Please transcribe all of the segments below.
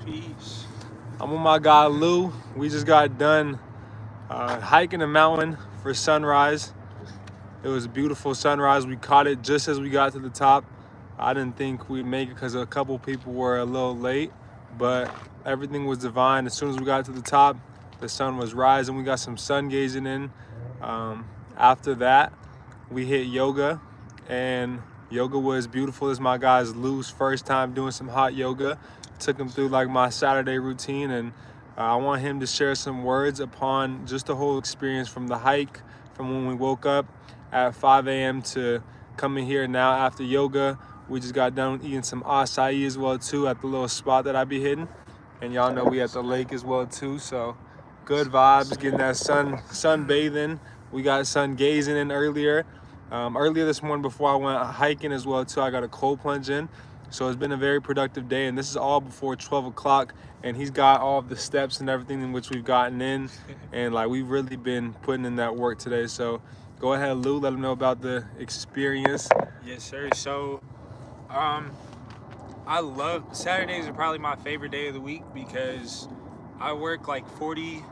Peace. I'm with my guy Lou. We just got done hiking the mountain for sunrise. It was a beautiful sunrise. We caught it just as we got to the top. I didn't think we'd make it because a couple people were a little late, but everything was divine. As soon as we got to the top, the sun was rising. We got some sun gazing in. After that, we hit yoga, and yoga was beautiful. This is my guy's Lou's first time doing some hot yoga. Took him through like my Saturday routine, and I want him to share some words upon just the whole experience from the hike, from when we woke up at 5 a.m. to coming here now after yoga. We just got done eating some acai as well too at the little spot that I be hitting, and y'all know we at the lake as well too. So good vibes, getting that sun bathing. We got sun gazing in earlier. Earlier this morning before I went hiking as well too, I got a cold plunge in. So it's been a very productive day, and this is all before 12 o'clock, and he's got all of the steps and everything in which we've gotten in, and like we've really been putting in that work today. So go ahead, Lou, let them know about the experience. Yes, sir. So, I love Saturdays are probably my favorite day of the week because I work like 40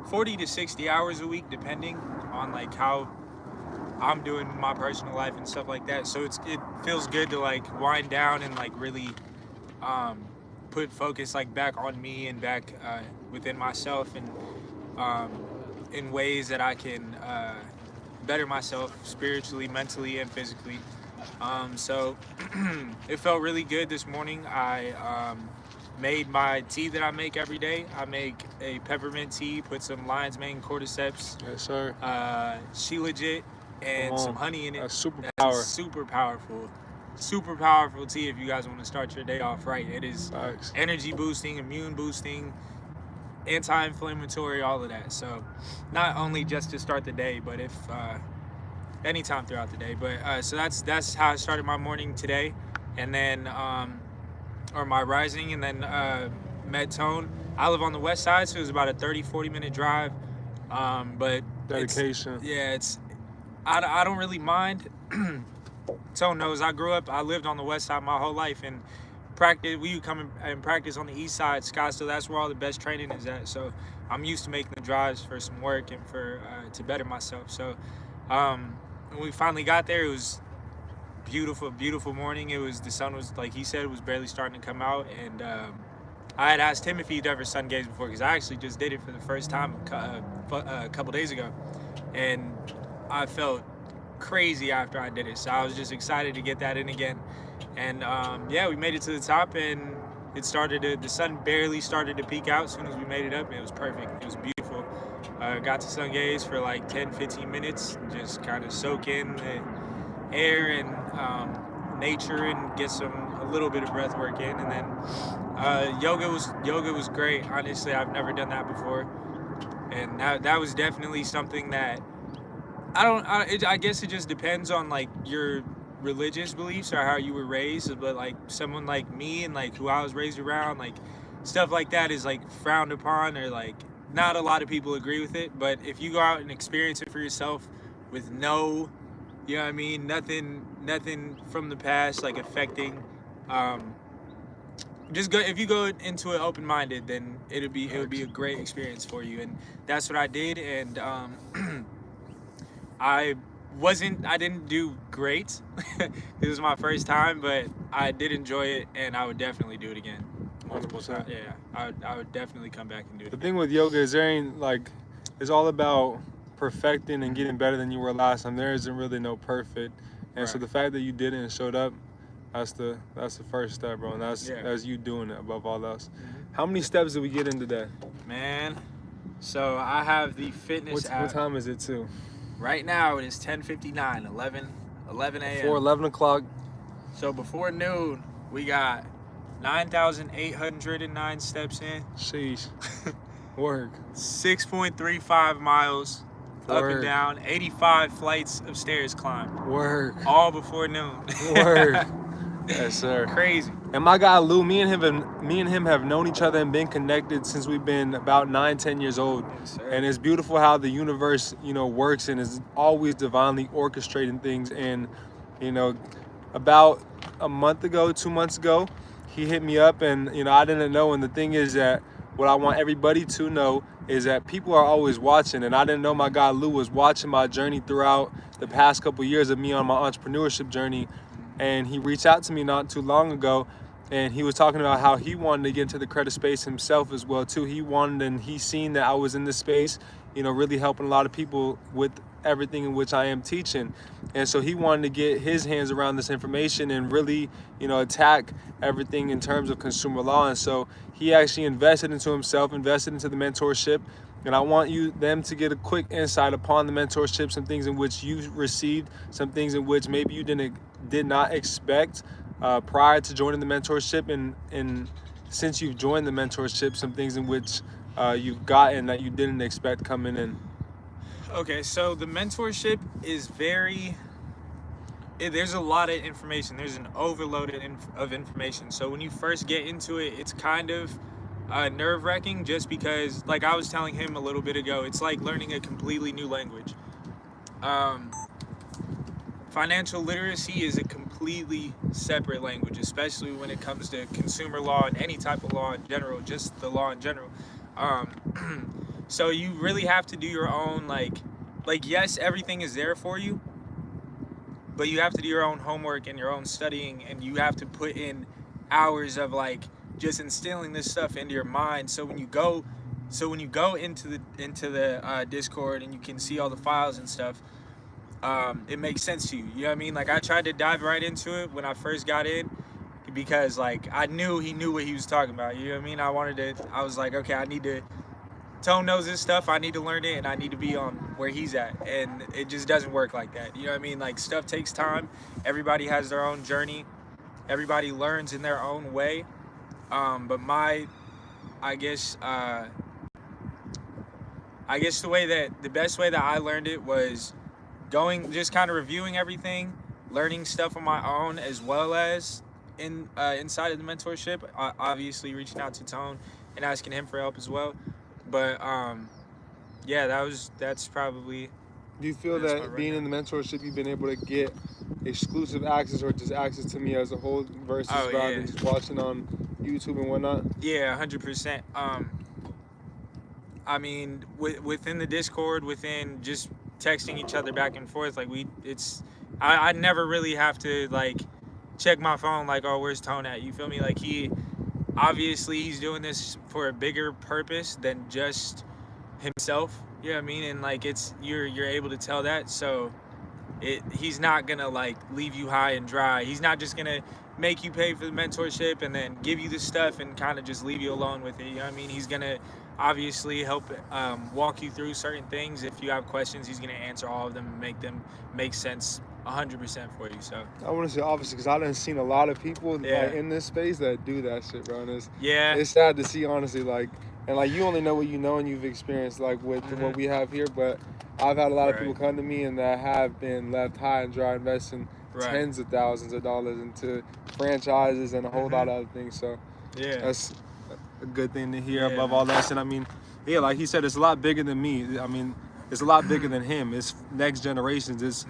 to 60 hours a week, depending on like how I'm doing my personal life and stuff like that. So it feels good to like wind down and like really put focus like back on me and back within myself, and in ways that I can better myself spiritually, mentally, and physically. So it felt really good this morning. I made my tea that I make every day. I make a peppermint tea, put some lion's mane cordyceps. Yes, sir. She legit. And some honey in it. That's super powerful tea if you guys want to start your day off right. It is Thanks. Energy boosting, immune boosting, anti-inflammatory, all of that. So not only just to start the day, but if anytime throughout the day. But so that's how I started my morning today, and then or my rising, and then met Tone. I live on the west side, so it was about a 30-40 minute drive. But dedication. I don't really mind. Tone knows I lived on the west side my whole life, and we would come and practice on the east side, Scottsdale. That's where all the best training is at. So I'm used to making the drives for some work and for to better myself. So when we finally got there, it was beautiful morning. The sun was, like he said, it was barely starting to come out, and I had asked him if he'd ever sun gazed before, because I actually just did it for the first time a couple days ago, and I felt crazy after I did it. So I was just excited to get that in again. And yeah, we made it to the top, and the sun barely started to peek out as soon as we made it up. It was perfect. It was beautiful. Got to sun gaze for like 10-15 minutes, just kind of soak in the air and nature and get a little bit of breath work in. And then yoga was great. Honestly, I've never done that before, and that was definitely something that I guess it just depends on like your religious beliefs or how you were raised. But like someone like me and like who I was raised around, like stuff like that is like frowned upon, or like not a lot of people agree with it. But if you go out and experience it for yourself with no, you know what I mean, nothing from the past like affecting, if you go into it open-minded, then it would be a great experience for you. And that's what I did. And I didn't do great. This was my first time, but I did enjoy it, and I would definitely do it again. Multiple 100%. times. Yeah, I would definitely come back and do it. The thing with yoga is it's all about perfecting and getting better than you were last time. There isn't really no perfect. And so the fact that you did it and showed up, that's the first step, bro. And that's you doing it above all else. Mm-hmm. How many steps did we get in today? Man, so I have the fitness app. What time is it too? Right now it is 10:59, 11 a.m. Before 11 o'clock. So before noon, we got 9,809 steps in. Sheesh. Work. 6.35 miles up and down, 85 flights of stairs climbed. Work. All before noon. Work. Yes, sir. Crazy. And my guy Lou, me and him have known each other and been connected since we've been about 9-10 years old. Yes, sir. And it's beautiful how the universe, works and is always divinely orchestrating things. And, about a month ago, 2 months ago, he hit me up, and I didn't know. And the thing is that what I want everybody to know is that people are always watching, and I didn't know my guy Lou was watching my journey throughout the past couple years of me on my entrepreneurship journey. And he reached out to me not too long ago, and he was talking about how he wanted to get into the credit space himself as well too. He wanted, and he seen that I was in this space, really helping a lot of people with everything in which I am teaching. And so he wanted to get his hands around this information and really, attack everything in terms of consumer law. And so he actually invested into himself, invested into the mentorship. And I want them to get a quick insight upon the mentorship, some things in which you received, some things in which maybe you did not expect prior to joining the mentorship, and since you've joined the mentorship, some things in which you've gotten that you didn't expect coming in. Okay, so the mentorship is there's a lot of information. There's an overload of information. So when you first get into it, it's kind of nerve-wracking, just because, like I was telling him a little bit ago, it's like learning a completely new language. Financial literacy is a completely separate language, especially when it comes to consumer law and any type of law in general, just the law in general. So you really have to do your own, like yes, everything is there for you, but you have to do your own homework and your own studying, and you have to put in hours of just instilling this stuff into your mind. So when you go into the Discord and you can see all the files and stuff, it makes sense to you. You know what I mean? I tried to dive right into it when I first got in, because I knew he knew what he was talking about. You know what I mean? I was like, okay, Tone knows this stuff, I need to learn it, and I need to be on where he's at. And it just doesn't work like that. You know what I mean? Stuff takes time. Everybody has their own journey. Everybody learns in their own way. But the best way that I learned it was just kind of reviewing everything, learning stuff on my own, as well as inside of the mentorship, obviously reaching out to Tone and asking him for help as well. But that's probably. Do you feel that being in the mentorship, you've been able to get exclusive access, or just access to me as a whole, versus rather than just watching on YouTube and whatnot? Yeah, 100%. I mean, within the Discord, within just texting each other back and forth, I never really have to check my phone oh, where's Tone at? You feel me? He's doing this for a bigger purpose than just himself. You know what I mean? And you're able to tell that. So he's not gonna leave you high and dry. He's not just gonna make you pay for the mentorship and then give you the stuff and kind of just leave you alone with it. You know what I mean? He's gonna obviously help walk you through certain things. If you have questions, he's gonna answer all of them and make them make sense 100% for you. So I want to say obviously, because I done seen a lot of people in this space that do that shit, bro. And it's sad to see, honestly. And you only know what you know and you've experienced with what we have here. But I've had a lot of people come to me and that have been left high and dry, investing tens of thousands of dollars into franchises and a whole lot of other things. So that's a good thing to hear above all that. And I mean, like he said, it's a lot bigger than me. I mean, it's a lot bigger than him. It's next generations. It's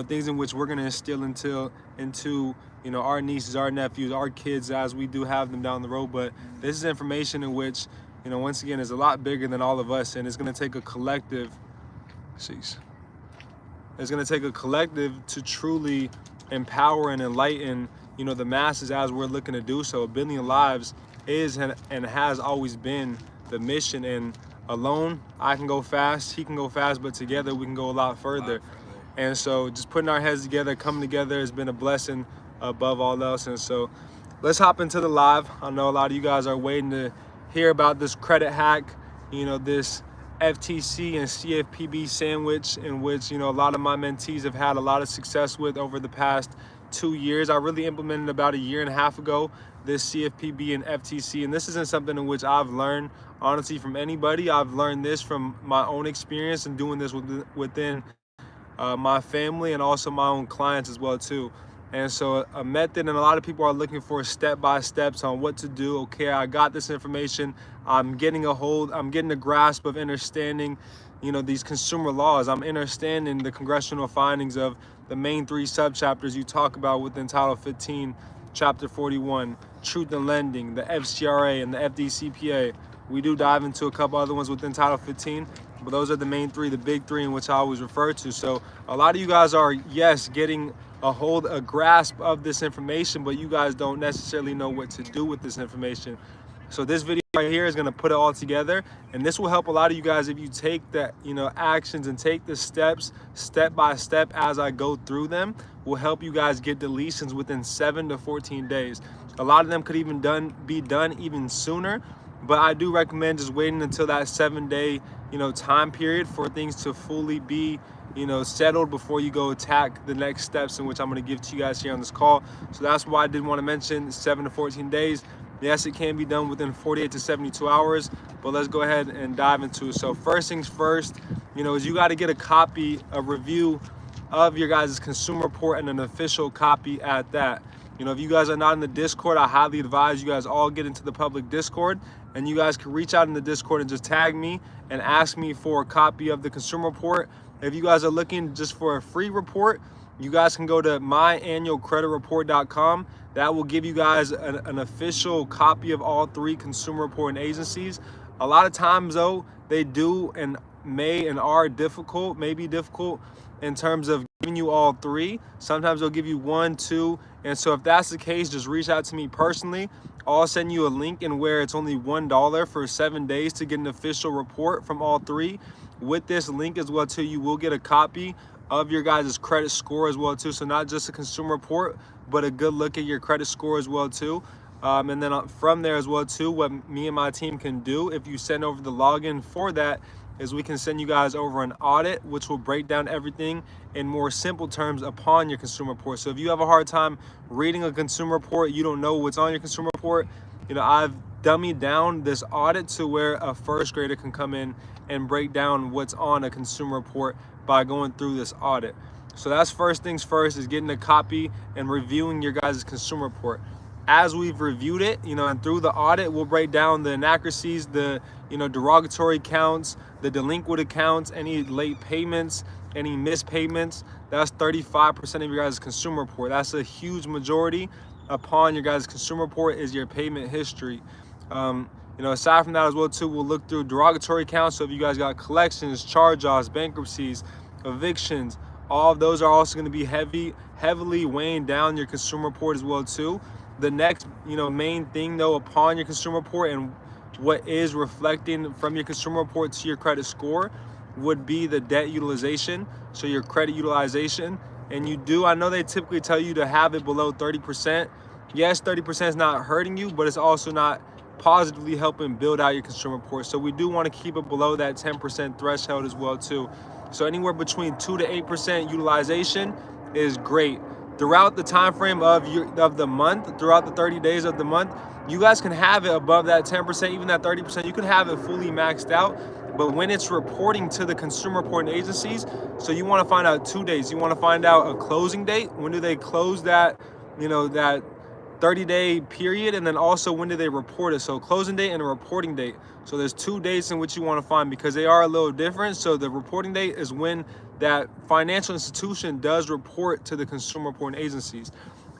things in which we're gonna instill into our nieces, our nephews, our kids, as we do have them down the road. But this is information in which once again, is a lot bigger than all of us, and it's gonna take a collective. It's gonna take a collective to truly empower and enlighten the masses, as we're looking to do so. 1 billion lives is and has always been the mission, and alone I can go fast, he can go fast, but together we can go a lot further. And so just putting our heads together, coming together, has been a blessing above all else. And so let's hop into the live. I know a lot of you guys are waiting to hear about this credit hack, this FTC and CFPB sandwich, in which a lot of my mentees have had a lot of success with over the past 2 years. I really implemented about 1.5 years ago this CFPB and FTC, and this isn't something in which I've learned honestly from anybody. I've learned this from my own experience and doing this within my family and also my own clients as well too. And so a method, and a lot of people are looking for step-by-steps on what to do. Okay, I got this information. I'm getting a grasp of understanding, these consumer laws. I'm understanding the congressional findings of the main 3 subchapters you talk about within Title 15, Chapter 41, Truth in Lending, the FCRA, and the FDCPA. We do dive into a couple other ones within Title 15, but those are the main three, the big three in which I always refer to. So a lot of you guys are, yes, getting a grasp of this information, but you guys don't necessarily know what to do with this information. So this video right here is going to put it all together, and this will help a lot of you guys if you take that, actions and take the steps step by step as I go through them. Will help you guys get deletions within 7 to 14 days. A lot of them could even be done even sooner, but I do recommend just waiting until that 7-day time period for things to fully be settled before you go attack the next steps in which I'm going to give to you guys here on this call. So that's why I did want to mention 7 to 14 days. Yes, it can be done within 48 to 72 hours, but let's go ahead and dive into it. So first things first, is you got to get a review of your guys' consumer report, and an official copy at that. If you guys are not in the Discord, I highly advise you guys all get into the public Discord, and you guys can reach out in the Discord and just tag me and ask me for a copy of the consumer report. If you guys are looking just for a free report, you guys can go to myannualcreditreport.com. That will give you guys an official copy of all 3 consumer reporting agencies. A lot of times though, they do and are difficult, maybe difficult in terms of giving you all 3. Sometimes they'll give you 1, 2. And so if that's the case, just reach out to me personally. I'll send you a link in where it's only $1 for 7 days to get an official report from all 3. With this link as well too, you will get a copy of your guys' credit score as well too. So not just a consumer report, but a good look at your credit score as well too. And then from there as well too, what me and my team can do if you send over the login for that is we can send you guys over an audit, which will break down everything in more simple terms upon your consumer report. So if you have a hard time reading a consumer report, you don't know what's on your consumer report, I've dummied down this audit to where a first grader can come in and break down what's on a consumer report by going through this audit. So that's first things first, is getting a copy and reviewing your guys' consumer report. As we've reviewed it, and through the audit, we'll break down the inaccuracies, the derogatory counts, the delinquent accounts, any late payments, any missed payments. That's 35% of your guys' consumer report. That's a huge majority upon your guys' consumer report is your payment history. Aside from that as well too, we'll look through derogatory counts. So if you guys got collections, charge-offs, bankruptcies, evictions, all of those are also going to be heavily weighing down your consumer report as well too. The next main thing though upon your consumer report and what is reflecting from your consumer report to your credit score would be the debt utilization, so your credit utilization. And I know they typically tell you to have it below 30%. Yes, 30% is not hurting you, but it's also not positively helping build out your consumer report. So we do want to keep it below that 10% threshold as well too. So anywhere between 2 to 8% utilization is great. Throughout the time frame of the month, throughout the 30 days of the month, you guys can have it above that 10%, even that 30%. You can have it fully maxed out. But when it's reporting to the consumer reporting agencies, so you want to find out 2 days. You want to find out a closing date. When do they close that, that 30-day period, and then also when do they report it? So closing date and a reporting date. So there's 2 dates in which you want to find, because they are a little different. So the reporting date is when that financial institution does report to the consumer reporting agencies.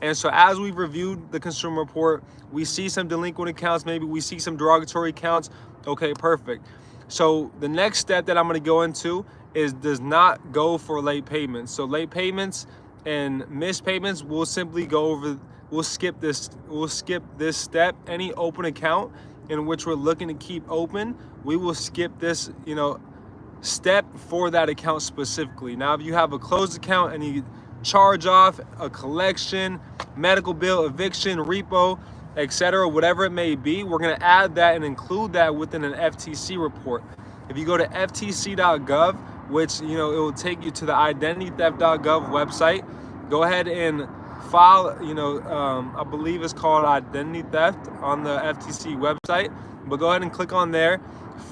And so as we've reviewed the consumer report, we see some delinquent accounts, maybe we see some derogatory accounts. Okay, perfect. So the next step that I'm going to go into does not go for late payments. So late payments and missed payments, we'll skip this step. Any open account in which we're looking to keep open, we will skip this, step for that account specifically. Now, if you have a closed account and you charge off, a collection, medical bill, eviction, repo, etc., whatever it may be, we're going to add that and include that within an FTC report. If you go to ftc.gov, which it will take you to the identitytheft.gov website, go ahead and file, I believe it's called identity theft on the FTC website, but go ahead and click on there.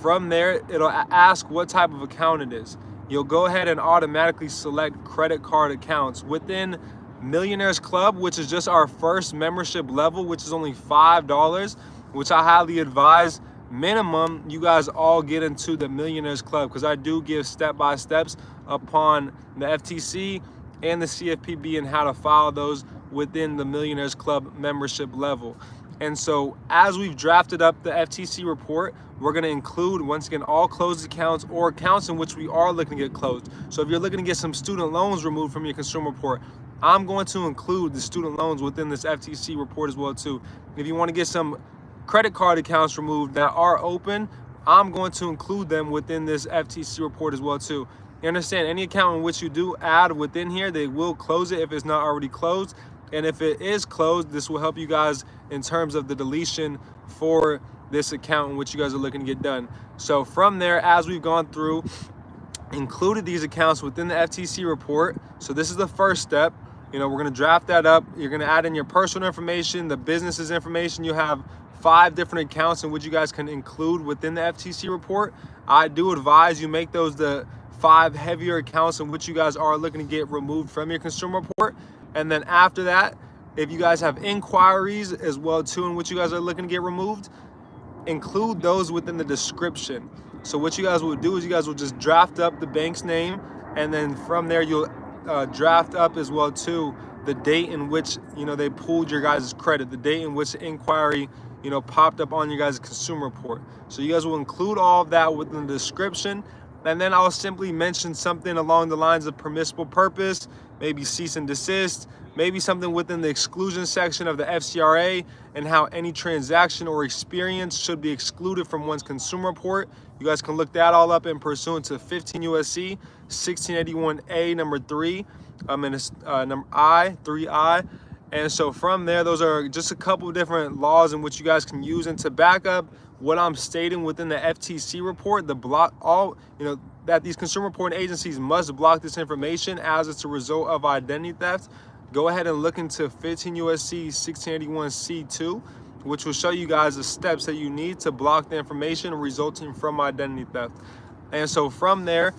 From there, it'll ask what type of account it is. You'll go ahead and automatically select credit card accounts within Millionaires Club, which is just our first membership level, which is only $5, which I highly advise minimum you guys all get into the Millionaires Club, because I do give step-by-steps upon the FTC and the CFPB and how to file those within the Millionaires Club membership level. And so as we've drafted up the FTC report, we're going to include, once again, all closed accounts or accounts in which we are looking to get closed. So if you're looking to get some student loans removed from your consumer report, I'm going to include the student loans within this FTC report as well too. If you want to get some credit card accounts removed that are open, I'm going to include them within this FTC report as well too. You understand, any account in which you do add within here, they will close it if it's not already closed. And if it is closed, this will help you guys in terms of the deletion for this account in which you guys are looking to get done. So from there, as we've gone through, included these accounts within the FTC report. So this is the first step. You know, we're going to draft that up. You're going to add in your personal information, the business's information. You have 5 different accounts in which you guys can include within the FTC report. I do advise you make those the 5 heavier accounts in which you guys are looking to get removed from your consumer report. And then after that, if you guys have inquiries as well too in which you guys are looking to get removed, include those within the description. So what you guys will do is you guys will just draft up the bank's name, and then from there you'll draft up as well too the date in which, you know, they pulled your guys' credit, the date in which the inquiry, you know, popped up on your guys' consumer report. So you guys will include all of that within the description, and then I'll simply mention something along the lines of permissible purpose, maybe cease and desist, maybe something within the exclusion section of the FCRA, and how any transaction or experience should be excluded from one's consumer report. You guys can look that all up in pursuant to 15 USC 1681A number 3, and it's number 3I. And so from there, those are just a couple of different laws in which you guys can use. And to back up what I'm stating within the FTC report, the block all, you know, that these consumer reporting agencies must block this information as it's a result of identity theft. Go ahead and look into 15 USC 1681C2, which will show you guys the steps that you need to block the information resulting from identity theft. And so from there,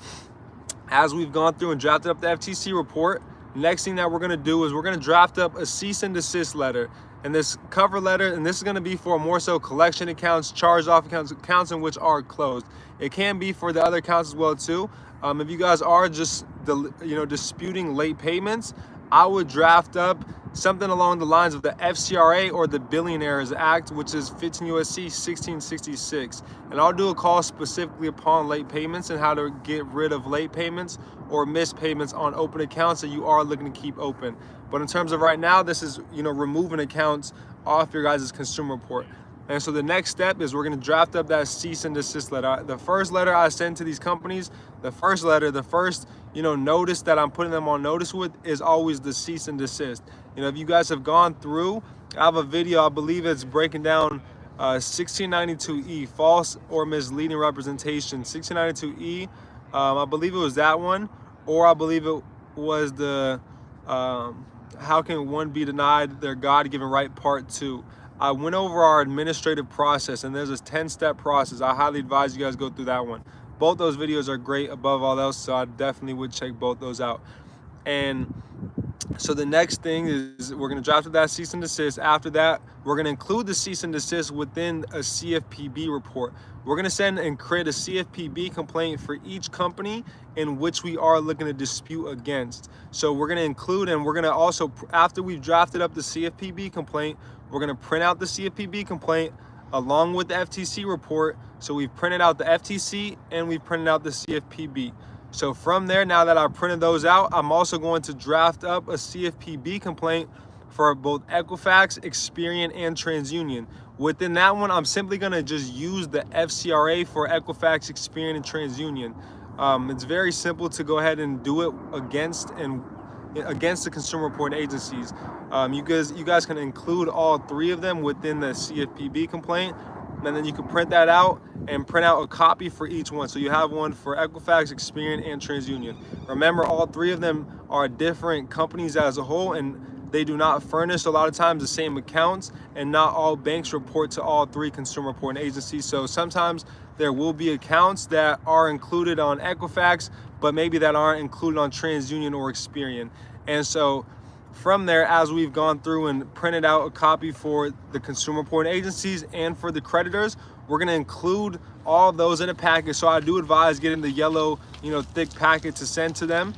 as we've gone through and drafted up the FTC report, next thing that we're going to do is we're going to draft up a cease and desist letter. And this cover letter, and this is going to be for more so collection accounts, charged off accounts, accounts in which are closed. It can be for the other accounts as well too. If you guys are just disputing late payments, I would draft up something along the lines of the FCRA or the Billionaires Act, which is 15 USC 1666. And I'll do a call specifically upon late payments and how to get rid of late payments or missed payments on open accounts that you are looking to keep open. But in terms of right now, this is, you know, removing accounts off your guys' consumer report. And so the next step is we're going to draft up that cease and desist letter. The first letter I send to these companies, the first notice that I'm putting them on notice with is always the cease and desist. You know, if you guys have gone through, I have a video, I believe it's breaking down 1692E, false or misleading representation. 1692E, I believe it was that one, or I believe it was the how can one be denied their God-given right, part 2. I went over our administrative process, and there's a 10-step process. I highly advise you guys go through that one. Both those videos are great above all else, so I definitely would check both those out. And so the next thing is we're going to draft that cease and desist. After that, we're going to include the cease and desist within a CFPB report. We're going to send and create a CFPB complaint for each company in which we are looking to dispute against. So we're going to include, and we're going to also, after we've drafted up the CFPB complaint, we're going to print out the CFPB complaint along with the FTC report. So we've printed out the FTC and we've printed out the CFPB. So from there, now that I've printed those out, I'm also going to draft up a CFPB complaint for both Equifax, Experian, and TransUnion. Within that one, I'm simply going to just use the FCRA for Equifax, Experian, and TransUnion. It's very simple to go ahead and do it against the consumer reporting agencies. You guys can include all 3 of them within the CFPB complaint, and then you can print that out and print out a copy for each one. So you have one for Equifax, Experian, and TransUnion. Remember, all 3 of them are different companies as a whole, and they do not furnish a lot of times the same accounts, and not all banks report to all 3 consumer reporting agencies. So sometimes there will be accounts that are included on Equifax, but maybe that aren't included on TransUnion or Experian. And so from there, as we've gone through and printed out a copy for the consumer reporting agencies and for the creditors, we're going to include all of those in a package. So I do advise getting the yellow, thick packet to send to them.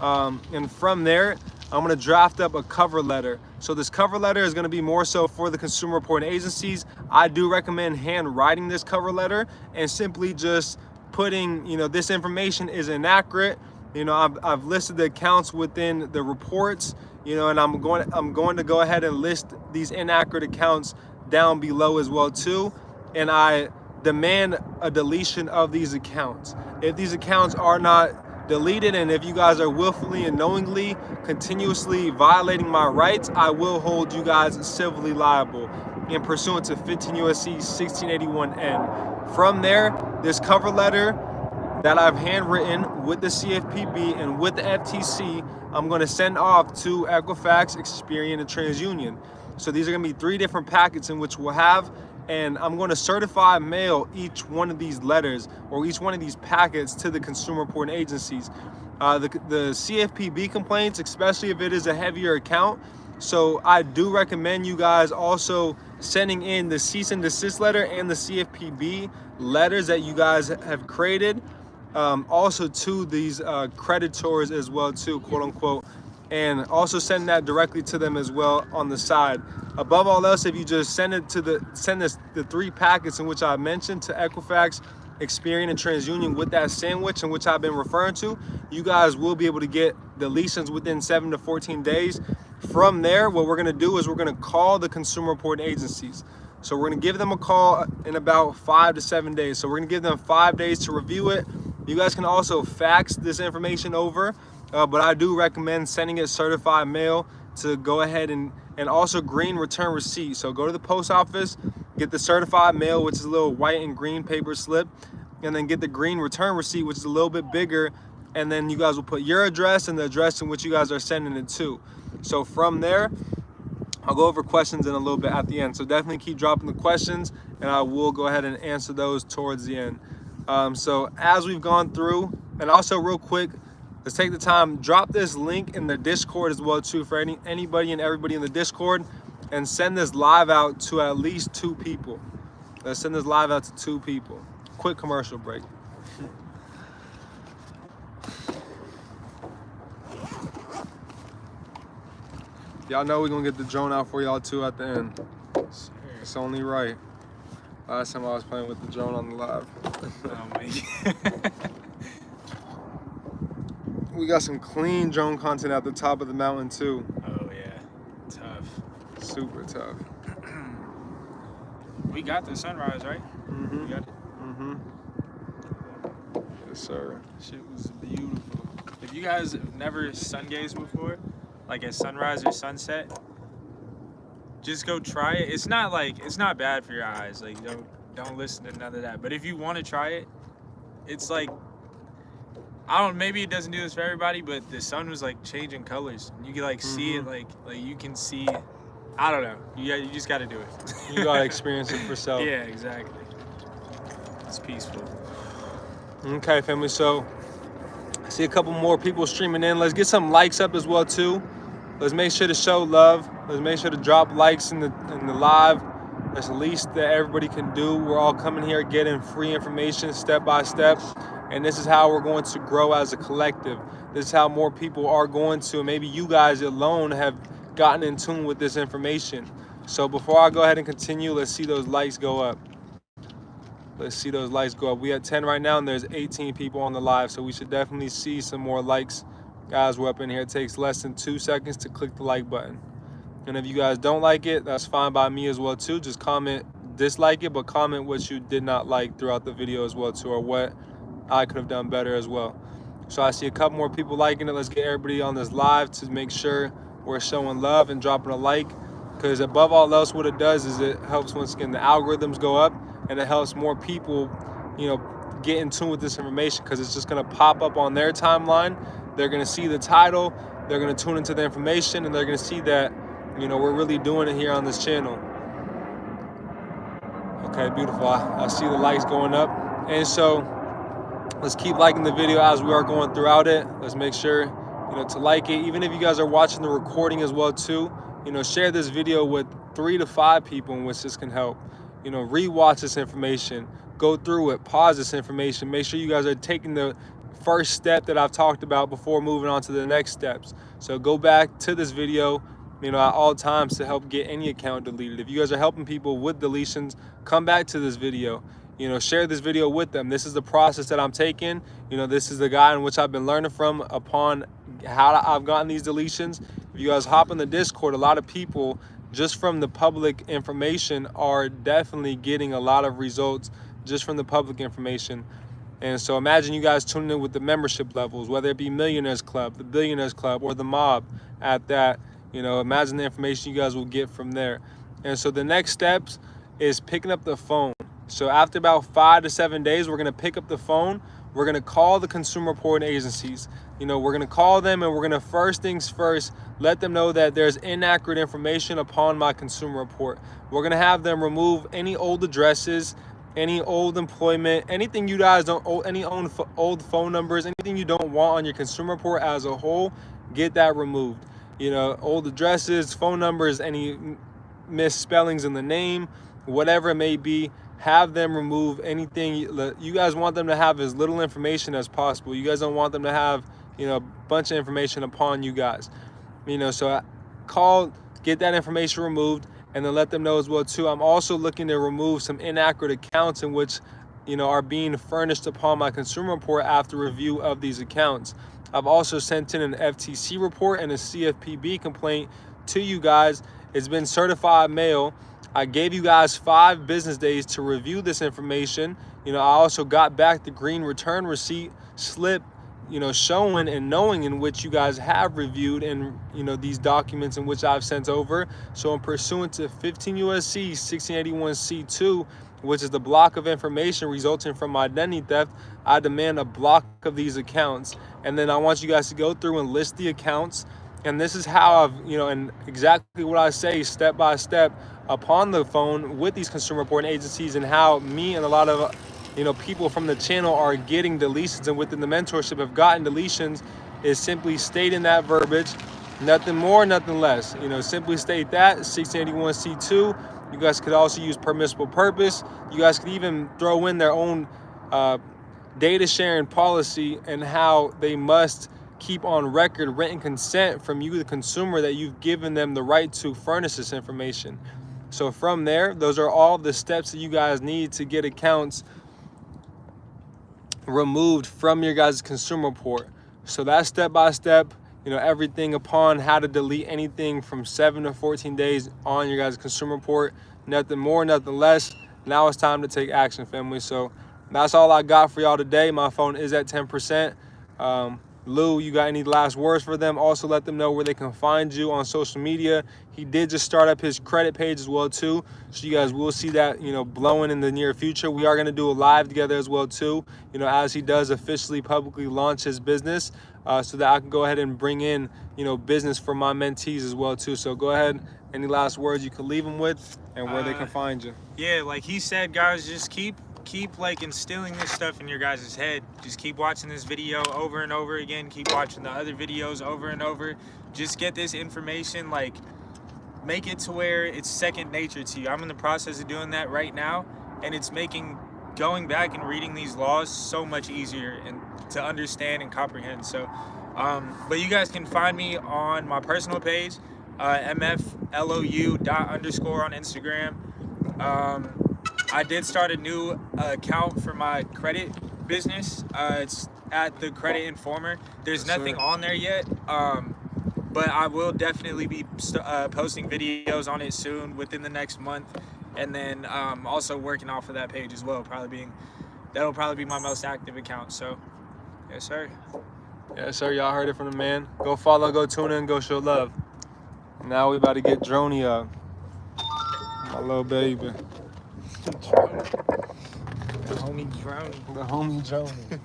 And from there, I'm gonna draft up a cover letter. So this cover letter is gonna be more so for the consumer reporting agencies. I do recommend hand writing this cover letter and simply just putting, this information is inaccurate. I've listed the accounts within the reports, and I'm going to go ahead and list these inaccurate accounts down below as well too. And I demand a deletion of these accounts. If these accounts are not deleted, and if you guys are willfully and knowingly continuously violating my rights, I will hold you guys civilly liable in pursuant to 15 USC 1681N. From there, this cover letter that I've handwritten with the CFPB and with the FTC, I'm going to send off to Equifax, Experian, and TransUnion. So these are going to be 3 different packets in which we'll have, and I'm going to certify mail each one of these letters or each one of these packets to the consumer reporting agencies. The CFPB complaints, especially if it is a heavier account. So I do recommend you guys also sending in the cease and desist letter and the CFPB letters that you guys have created, also to these creditors as well too, quote unquote, and also send that directly to them as well on the side. Above all else, if you just send the 3 packets in which I mentioned to Equifax, Experian, and TransUnion with that sandwich in which I've been referring to, you guys will be able to get deletions within 7 to 14 days. From there, what we're gonna do is we're gonna call the consumer reporting agencies. So we're gonna give them a call in about 5 to 7 days. So we're gonna give them 5 days to review it. You guys can also fax this information over, but I do recommend sending it certified mail to go ahead and also green return receipt. So go to the post office, get the certified mail, which is a little white and green paper slip, and then get the green return receipt, which is a little bit bigger, and then you guys will put your address and the address in which you guys are sending it to. So from there, I'll go over questions in a little bit at the end. So definitely keep dropping the questions, and I will go ahead and answer those towards the end. So as we've gone through, and also real quick, let's take the time, drop this link in the Discord as well too for anybody and everybody in the Discord, and send this live out to at least 2 people. Let's send this live out to 2 people. Quick commercial break. Y'all know we're gonna get the drone out for y'all too at the end. It's only right. Last time I was playing with the drone on the live. Oh, man. We got some clean drone content at the top of the mountain too. Oh yeah, tough. Super tough. We got the sunrise, right? Mm-hmm. We got it. Mm-hmm. Yes, sir. Shit was beautiful. If you guys have never sun gazed before, like at sunrise or sunset, just go try it. It's not bad for your eyes. Like don't listen to none of that. But if you want to try it, it's like, maybe it doesn't do this for everybody, but the sun was like changing colors. You can like see it, like you can see. I don't know. You just got to do it. You got to experience it for yourself. Yeah, exactly. It's peaceful. Okay, family. So I see a couple more people streaming in. Let's get some likes up as well too. Let's make sure to show love. Let's make sure to drop likes in the live. That's the least that everybody can do. We're all coming here getting free information step by step. And this is how we're going to grow as a collective. This is how more people are going to, maybe you guys alone have gotten in tune with this information. So before I go ahead and continue, let's see those likes go up. Let's see those likes go up. We at 10 right now, and there's 18 people on the live. So we should definitely see some more likes. Guys, we're up in here. It takes less than 2 seconds to click the like button. And if you guys don't like it, that's fine by me as well too. Just comment dislike it, but comment what you did not like throughout the video as well too, or what I could have done better as well. So I see a couple more people liking it. Let's get everybody on this live to make sure we're showing love and dropping a like, because above all else, what it does is it helps, once again, the algorithms go up, and it helps more people, get in tune with this information, because it's just going to pop up on their timeline. They're going to see the title, they're going to tune into the information, and they're going to see that, we're really doing it here on this channel. Okay, beautiful. I see the likes going up. And so let's keep liking the video as we are going throughout it. Let's make sure, to like it. Even if you guys are watching the recording as well too, share this video with 3 to 5 people in which this can help. Re-watch this information, go through it, pause this information. Make sure you guys are taking the first step that I've talked about before moving on to the next steps. So go back to this video, at all times to help get any account deleted. If you guys are helping people with deletions, come back to this video. Share this video with them. This is the process that I'm taking. This is the guy in which I've been learning from upon how I've gotten these deletions. If you guys hop in the Discord, a lot of people just from the public information are definitely getting a lot of results just from the public information. And so imagine you guys tuning in with the membership levels, whether it be Millionaires Club, the Billionaires Club, or the Mob at that. Imagine the information you guys will get from there. And so the next steps is picking up the phone. So after about 5 to 7 days, we're gonna pick up the phone. We're gonna call the consumer reporting agencies. We're gonna call them and we're gonna, first things first, let them know that there's inaccurate information upon my consumer report. We're gonna have them remove any old addresses, any old employment, anything you guys don't, any old phone numbers, anything you don't want on your consumer report as a whole, get that removed. Old addresses, phone numbers, any misspellings in the name, whatever it may be, have them remove anything. You guys want them to have as little information as possible. You guys don't want them to have, a bunch of information upon you guys. So call, get that information removed, and then let them know as well too. I'm also looking to remove some inaccurate accounts in which, are being furnished upon my consumer report after review of these accounts. I've also sent in an FTC report and a CFPB complaint to you guys. It's been certified mail. I gave you guys 5 business days to review this information. I also got back the green return receipt slip, showing and knowing in which you guys have reviewed and, these documents in which I've sent over. So in pursuant to 15 USC 1681 C2, which is the block of information resulting from identity theft, I demand a block of these accounts. And then I want you guys to go through and list the accounts. And this is how I've, and exactly what I say step by step upon the phone with these consumer reporting agencies, and how me and a lot of, people from the channel are getting deletions and within the mentorship have gotten deletions, is simply stating that verbiage, nothing more, nothing less. Simply state that 1681 C2. You guys could also use permissible purpose. You guys could even throw in their own data sharing policy and how they must keep on record written consent from you, the consumer, that you've given them the right to furnish this information. So from there, those are all the steps that you guys need to get accounts removed from your guys' consumer report. So that's step by step, everything upon how to delete anything from 7 to 14 days on your guys' consumer report. Nothing more, nothing less. Now it's time to take action, family. So that's all I got for y'all today. My phone is at 10%. Lou, you got any last words for them? Also let them know where they can find you on social media. He did just start up his credit page as well too, so you guys will see that blowing in the near future. We are going to do a live together as well too, as he does officially publicly launch his business, so that I can go ahead and bring in business for my mentees as well too. So go ahead, any last words you can leave them with, and where they can find you. Yeah, like he said, guys, just keep like instilling this stuff in your guys' head. Just keep watching this video over and over again. Keep watching the other videos over and over. Just get this information, like make it to where it's second nature to you. I'm in the process of doing that right now, and it's making going back and reading these laws so much easier and to understand and comprehend. So but you guys can find me on my personal page, mflou._ on Instagram. I did start a new account for my credit business. It's at the Credit Informer. There's nothing on there yet, but I will definitely be posting videos on it soon, within the next month, and then also working off of that page as well. That'll probably be my most active account. So, yes, sir. Yes, sir. Y'all heard it from the man. Go follow, go tune in, go show love. Now we about to get Droney up, my little baby. The homie Droney. The homie Droney.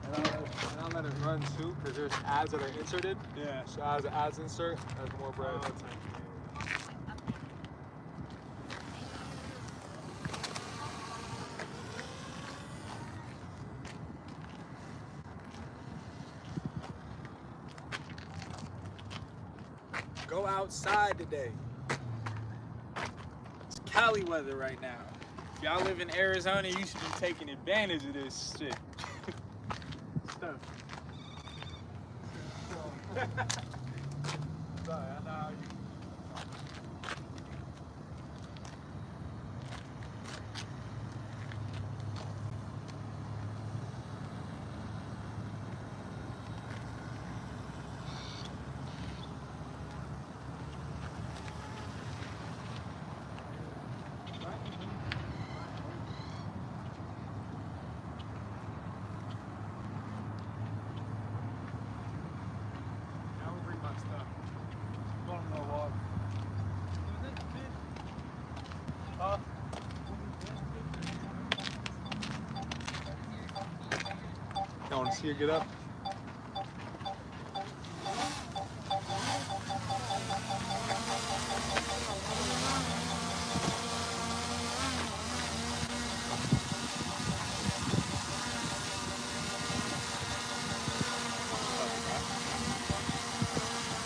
And I'll let it run too, because there's ads that are inserted. Yeah. So as the ads insert, there's more bread. Go outside today. It's Cali weather right now. If y'all live in Arizona, you should be taking advantage of this shit. Stuff. Sorry, I know how you. Y'all want to see her get up?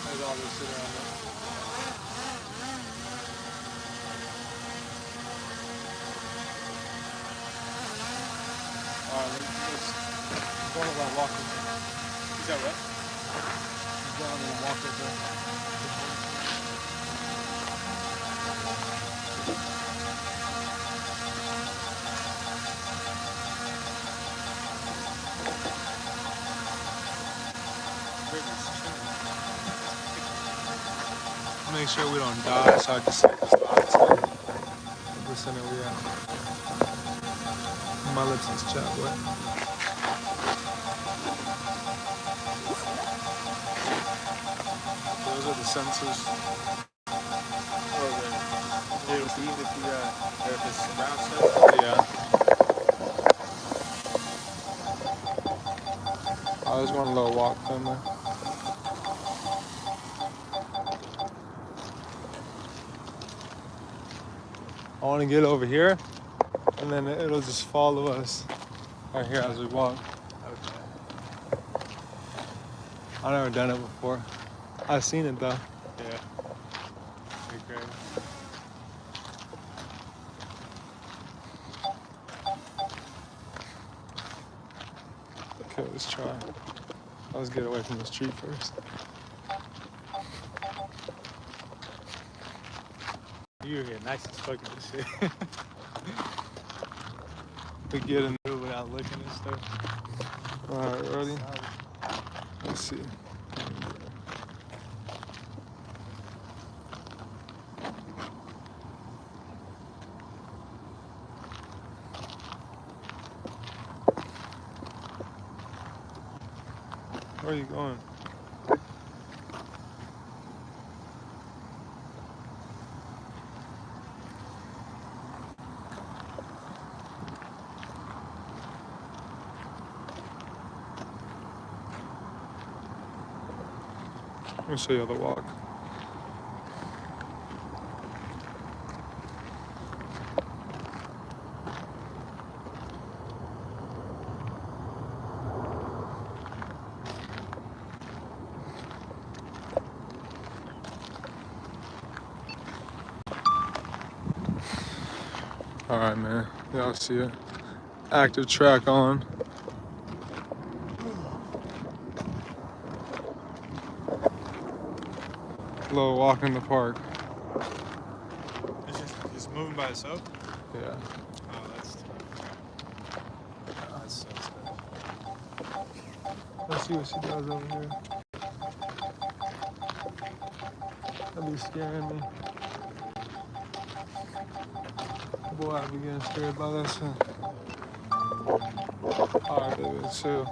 There's all this shit around there. Alright, let's go on about walking. Is that what? Go on and walk right there. Make sure we don't die, so I just say this last percent we at. My lips is chapped wet. Those are the sensors. Or it'll see if it's brown stuff. Yeah. I just want a little walk from there. I want to get over here, and then it'll just follow us right here as we walk. Okay. I've never done it before. I've seen it though. Yeah. Okay. Okay, let's try. Let's get away from this tree first. You're here nice as fuck in this shit. We get in. Without looking and stuff. Alright, ready? Let's see. Where are you going? Let me show you the walk. All right, man. Y'all see it. Active track on. Little walk in the park. It's moving by itself? Yeah. Oh, that's tough. Oh, that sucks. Let's see what she does over here. That'd be scaring me. Boy, I'd be getting scared by that shit. Alright, baby, chill.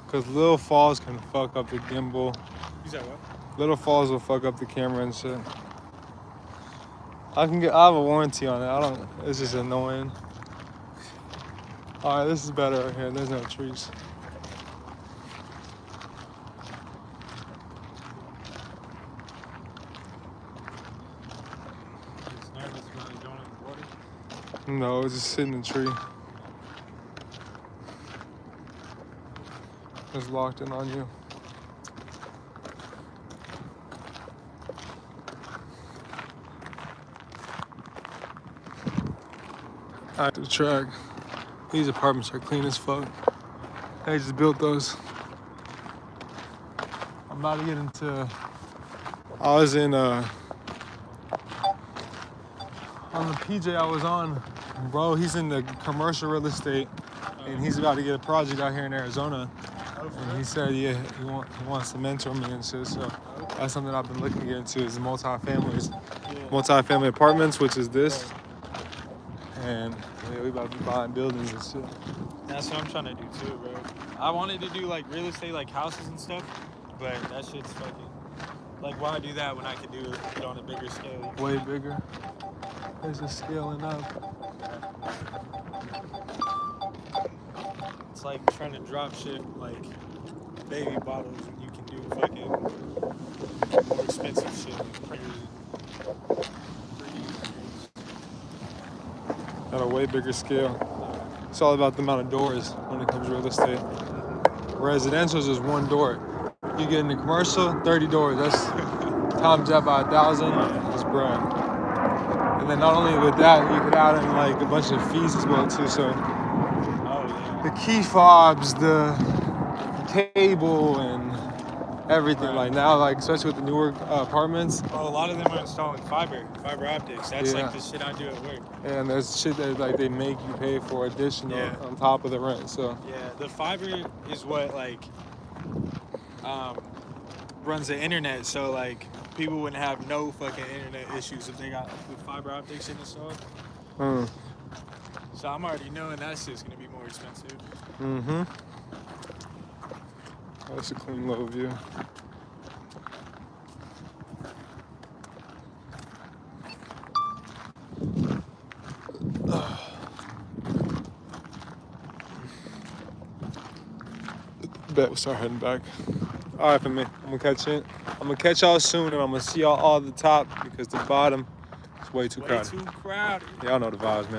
Cause little falls can fuck up the gimbal. You said what? Little falls will fuck up the camera and shit. I have a warranty on it. It's just annoying. Alright, this is better right here. There's no trees. It's nervous when you're going in the water. No, it's just sitting in the tree. It's locked in on you. At the track. These apartments are clean as fuck. They just built those. I'm about to get into. I was in on the PJ I was on, bro. He's in the commercial real estate, and he's about to get a project out here in Arizona. And he said, yeah, he wants to mentor me and shit. So that's something I've been looking to get into is multi-family apartments, which is this. And yeah, we about to be buying buildings and shit. That's what I'm trying to do too, bro. I wanted to do like real estate, like houses and stuff, but that shit's fucking. Like, why do that when I could do it on a bigger scale? Way bigger. It's just scaling up. It's like trying to drop shit like baby bottles when you can do fucking more expensive shit like printers. At a way bigger scale. It's all about the amount of doors when it comes to real estate. Residential is just one door. You get in the commercial, 30 doors. That's times that by 1,000. That's bread. And then not only with that, you could add in like a bunch of fees as well too. So the key fobs, the cable, and everything. Like now, like especially with the newer apartments. Well, a lot of them are installing fiber optics. That's like the shit I do at work. And there's shit that like they make you pay for additional on top of the rent. So yeah, the fiber is what like runs the internet. So like people wouldn't have no fucking internet issues if they got with fiber optics installed. So I'm already knowing that shit's gonna be more expensive. Mm-hmm. That's a clean low view. Bet we'll start heading back. All right, for me. I'm gonna catch y'all soon, and I'm gonna see y'all all at the top because the bottom is way too crowded. Way too crowded. Y'all know the vibes, man.